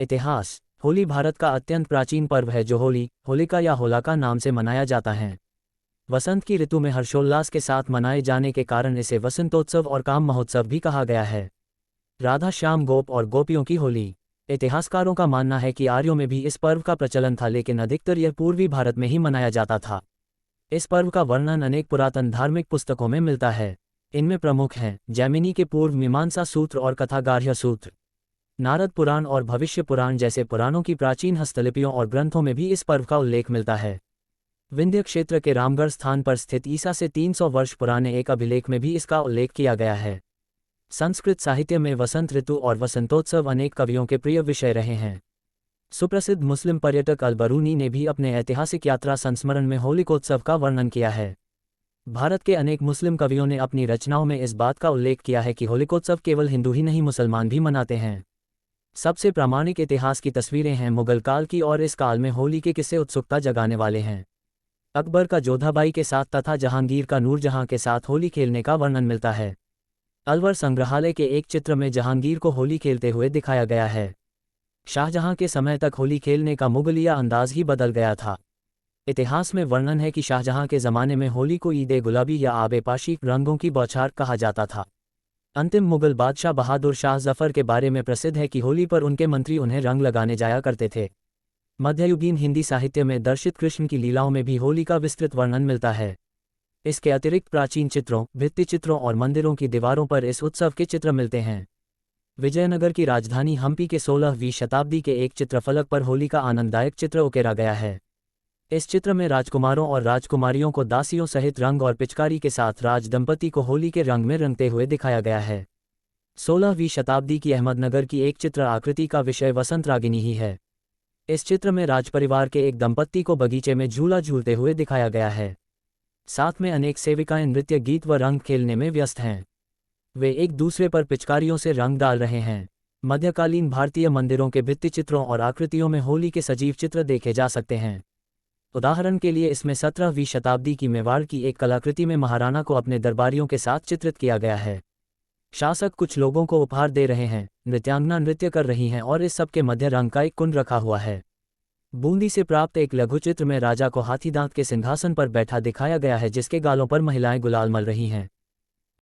इतिहास। होली भारत का अत्यंत प्राचीन पर्व है जो होली, होलिका या होलाका नाम से मनाया जाता है। वसंत की ऋतु में हर्षोल्लास के साथ मनाए जाने के कारण इसे वसंतोत्सव और काम महोत्सव भी कहा गया है। राधा श्याम गोप और गोपियों की होली। इतिहासकारों का मानना है कि आर्यों में भी इस पर्व का प्रचलन था, लेकिन अधिकतर यह पूर्वी भारत में ही मनाया जाता था। इस पर्व का वर्णन अनेक पुरातन धार्मिक पुस्तकों में मिलता है। इनमें प्रमुख हैं जैमिनी के पूर्व मीमांसा सूत्र और कथागार्ह्य सूत्र। नारद पुराण और भविष्य पुराण जैसे पुराणों की प्राचीन हस्तलिपियों और ग्रंथों में भी इस पर्व का उल्लेख मिलता है। विंध्य क्षेत्र के रामगढ़ स्थान पर स्थित ईसा से 300 वर्ष पुराने एक अभिलेख में भी इसका उल्लेख किया गया है। संस्कृत साहित्य में वसंत ऋतु और वसंतोत्सव अनेक कवियों के प्रिय विषय रहे हैं। सुप्रसिद्ध मुस्लिम पर्यटक अल-बरूनी ने भी अपने ऐतिहासिक यात्रा संस्मरण में होलिकोत्सव का वर्णन किया है। भारत के अनेक मुस्लिम कवियों ने अपनी रचनाओं में इस बात का उल्लेख किया है कि होलिकोत्सव केवल हिंदू ही नहीं मुसलमान भी मनाते हैं। सबसे प्रामाणिक इतिहास की तस्वीरें हैं मुगल काल की और इस काल में होली के किस्से उत्सुकता जगाने वाले हैं। अकबर का जोधाबाई के साथ तथा जहांगीर का नूरजहां के साथ होली खेलने का वर्णन मिलता है। अलवर संग्रहालय के एक चित्र में जहांगीर को होली खेलते हुए दिखाया गया है। शाहजहां के समय तक होली खेलने का मुगलिया अंदाज ही बदल गया था। इतिहास में वर्णन है कि शाहजहां के ज़माने में होली को ईद गुलाबी या आबे पाशी रंगों की बौछार कहा जाता था। अंतिम मुगल बादशाह बहादुर शाह जफ़र के बारे में प्रसिद्ध है कि होली पर उनके मंत्री उन्हें रंग लगाने जाया करते थे। मध्ययुगीन हिंदी साहित्य में दर्शित कृष्ण की लीलाओं में भी होली का विस्तृत वर्णन मिलता है। इसके अतिरिक्त प्राचीन चित्रों, भित्तिचित्रों और मंदिरों की दीवारों पर इस उत्सव के चित्र मिलते हैं। विजयनगर की राजधानी हम्पी के 16वीं शताब्दी के एक चित्रफलक पर होली का आनंददायक चित्र उकेरा गया है। इस चित्र में राजकुमारों और राजकुमारियों को दासियों सहित रंग और पिचकारी के साथ राज दंपति को होली के रंग में रंगते हुए दिखाया गया है। 16वीं शताब्दी की अहमदनगर की एक चित्र आकृति का विषय वसंत रागिनी ही है। इस चित्र में राजपरिवार के एक दंपत्ति को बगीचे में झूला झूलते हुए दिखाया गया है। साथ में अनेक सेविकाएं नृत्य गीत व रंग खेलने में व्यस्त हैं। वे एक दूसरे पर पिचकारियों से रंग डाल रहे हैं। मध्यकालीन भारतीय मंदिरों के भित्तिचित्रों और आकृतियों में होली के सजीव चित्र देखे जा सकते हैं। उदाहरण के लिए इसमें 17वीं शताब्दी की मेवाड़ की एक कलाकृति में महाराणा को अपने दरबारियों के साथ चित्रित किया गया है। शासक कुछ लोगों को उपहार दे रहे हैं, नृत्यांगना नृत्य कर रही हैं और इस सब के मध्य रंग का एक कुंड रखा हुआ है। बूंदी से प्राप्त एक लघुचित्र में राजा को हाथी दांत के सिंहासन पर बैठा दिखाया गया है जिसके गालों पर महिलाएं गुलाल मल रही हैं।